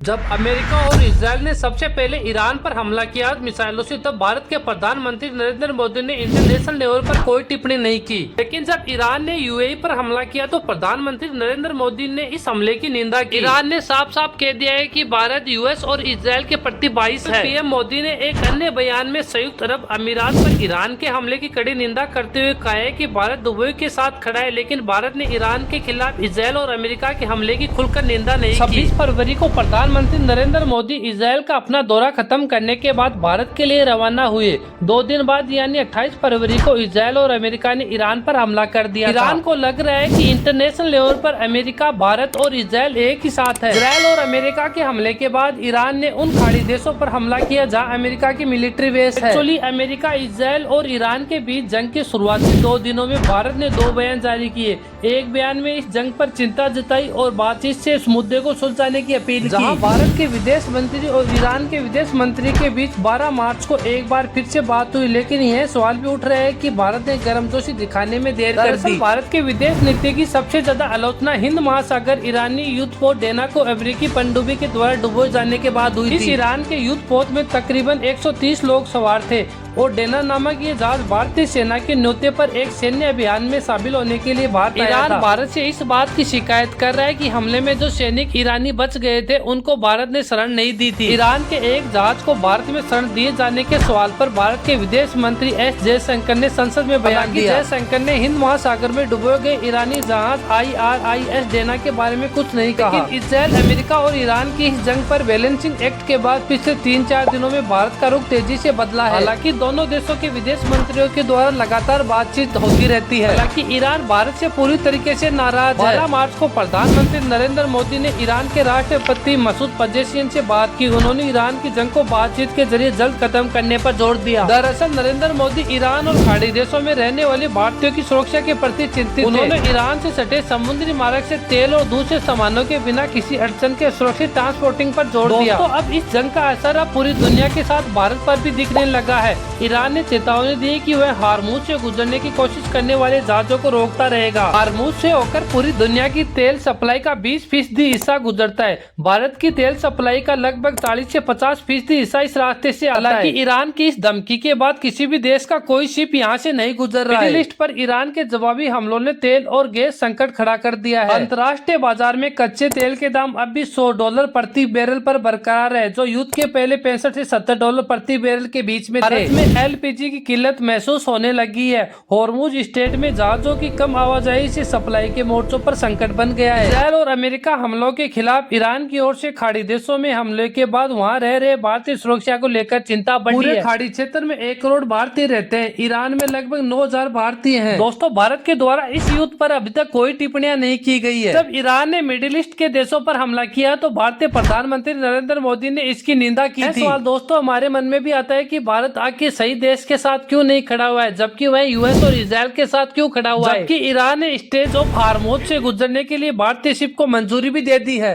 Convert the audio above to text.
जब अमेरिका और इजराइल ने सबसे पहले ईरान पर हमला किया मिसाइलों से, तब भारत के प्रधानमंत्री नरेंद्र मोदी ने इंटरनेशनल लेवल पर कोई टिप्पणी नहीं की। लेकिन जब ईरान ने यूएई पर हमला किया तो प्रधानमंत्री नरेंद्र मोदी ने इस हमले की निंदा की। ईरान ने साफ साफ कह दिया है कि भारत यूएस और इजराइल के प्रति बाइस है। पीएम मोदी ने एक अन्य बयान में संयुक्त अरब अमीरात पर ईरान के हमले की कड़ी निंदा करते हुए कहा है कि भारत दुबई के साथ खड़ा है, लेकिन भारत ने ईरान के खिलाफ इजराइल और अमेरिका के हमले की खुलकर निंदा नहीं की। 26 फरवरी को प्रधानमंत्री नरेंद्र मोदी इजराइल का अपना दौरा खत्म करने के बाद भारत के लिए रवाना हुए। 2 दिन बाद यानी 28 फरवरी को इजराइल और अमेरिका ने ईरान पर हमला कर दिया। ईरान को लग रहा है कि इंटरनेशनल लेवल पर अमेरिका, भारत और इजराइल एक ही साथ है। इजराइल और अमेरिका के हमले के बाद ईरान ने उन खाड़ी देशों पर हमला किया जहां अमेरिका की मिलिट्री बेस है। एक्चुअली अमेरिका, इजराइल और ईरान के बीच जंग के शुरुआती 2 दिनों में भारत ने 2 बयान जारी किए। एक बयान में इस जंग पर चिंता जताई और बातचीत से इस मुद्दे को सुलझाने की अपील की। भारत के विदेश मंत्री और ईरान के विदेश मंत्री के बीच 12 मार्च को एक बार फिर से बात हुई, लेकिन यह सवाल भी उठ रहा है कि भारत ने गर्मजोशी दिखाने में देर कर दी। भारत के विदेश नीति की सबसे ज्यादा आलोचना हिंद महासागर ईरानी युद्धपोत डेना को अमेरिकी पनडुब्बी के द्वारा डुबोए जाने के बाद हुई। इस ईरान के युद्धपोत में तकरीबन 130 लोग सवार थे और डेना नामक ये जहाज भारतीय सेना के न्योते पर एक सैन्य अभियान में शामिल होने के लिए भारत आया था। ईरान भारत से इस बात की शिकायत कर रहा है कि हमले में जो सैनिक ईरानी बच गए थे उनको भारत ने शरण नहीं दी थी। ईरान के एक जहाज को भारत में शरण दिए जाने के सवाल पर भारत के विदेश मंत्री एस जयशंकर ने संसद में बयान दिया। जयशंकर ने हिंद महासागर में डुबोए गए ईरानी जहाज IRIS डेना के बारे में कुछ नहीं कहा। लेकिन इजराइल, अमेरिका और ईरान की इस जंग पर बैलेंसिंग एक्ट के बाद पिछले 3-4 दिनों में भारत का रुख तेजी से बदला है। हालांकि दोनों देशों के विदेश मंत्रियों के द्वारा लगातार बातचीत होती रहती है। हालांकि ईरान भारत से पूरी तरीके से नाराज है। 12 मार्च को प्रधानमंत्री नरेंद्र मोदी ने ईरान के राष्ट्रपति मसूद पजेशियन से बात की। उन्होंने ईरान की जंग को बातचीत के जरिए जल्द खत्म करने पर जोर दिया। दरअसल नरेंद्र मोदी ईरान और खाड़ी देशों में रहने वाले भारतीयों की सुरक्षा के प्रति चिंतित थे। उन्होंने ईरान से सटे समुद्री मार्ग से तेल और दूसरे सामानों के बिना किसी अड़चन के सुरक्षित ट्रांसपोर्टिंग पर जोर दिया। तो अब इस जंग का असर अब पूरी दुनिया के साथ भारत पर भी दिखने लगा है। ईरान ने चेतावनी दी कि वह हार्मुज से गुजरने की कोशिश करने वाले जहाजों को रोकता रहेगा। हार्मुज से होकर पूरी दुनिया की तेल सप्लाई का 20% हिस्सा गुजरता है। भारत की तेल सप्लाई का लगभग 40 से 50% हिस्सा इस रास्ते से आता है। हालांकि ईरान की इस धमकी के बाद किसी भी देश का कोई शिप यहाँ से नहीं गुजर रहा है। लिस्ट पर ईरान के जवाबी हमलों ने तेल और गैस संकट खड़ा कर दिया है। अंतर्राष्ट्रीय बाजार में कच्चे तेल के दाम अब भी $100 प्रति बैरल पर बरकरार है, जो युद्ध के पहले $65 से $70 प्रति बैरल के बीच में थे। भारत में LPG की किल्लत महसूस होने लगी है। हॉर्मुज स्ट्रेट में जहाजों की कम आवाजाही से सप्लाई के मोर्चों पर संकट बन गया है। इजराइल और अमेरिका हमलों के खिलाफ ईरान की ओर से खाड़ी देशों में हमले के बाद वहां रह रहे भारतीय सुरक्षा को लेकर चिंता बढ़ी है। पूरे खाड़ी क्षेत्र में 1 करोड़ भारतीय रहते हैं। ईरान में लगभग 9,000 भारतीय हैं। दोस्तों, भारत के द्वारा इस युद्ध पर अभी तक कोई टिप्पणियां नहीं की गई है। जब ईरान ने मिडिल ईस्ट के देशों पर हमला किया तो भारतीय प्रधानमंत्री नरेंद्र मोदी ने इसकी निंदा की थी। सवाल दोस्तों हमारे मन में भी आता है कि भारत आके सही देश के साथ क्यों नहीं खड़ा हुआ है, जबकि वह यूएस और इजराइल के साथ क्यों खड़ा हुआ है, जबकि ईरान ने स्ट्रेट ऑफ हार्मुज से गुजरने के लिए भारतीय शिप को मंजूरी भी दे दी है।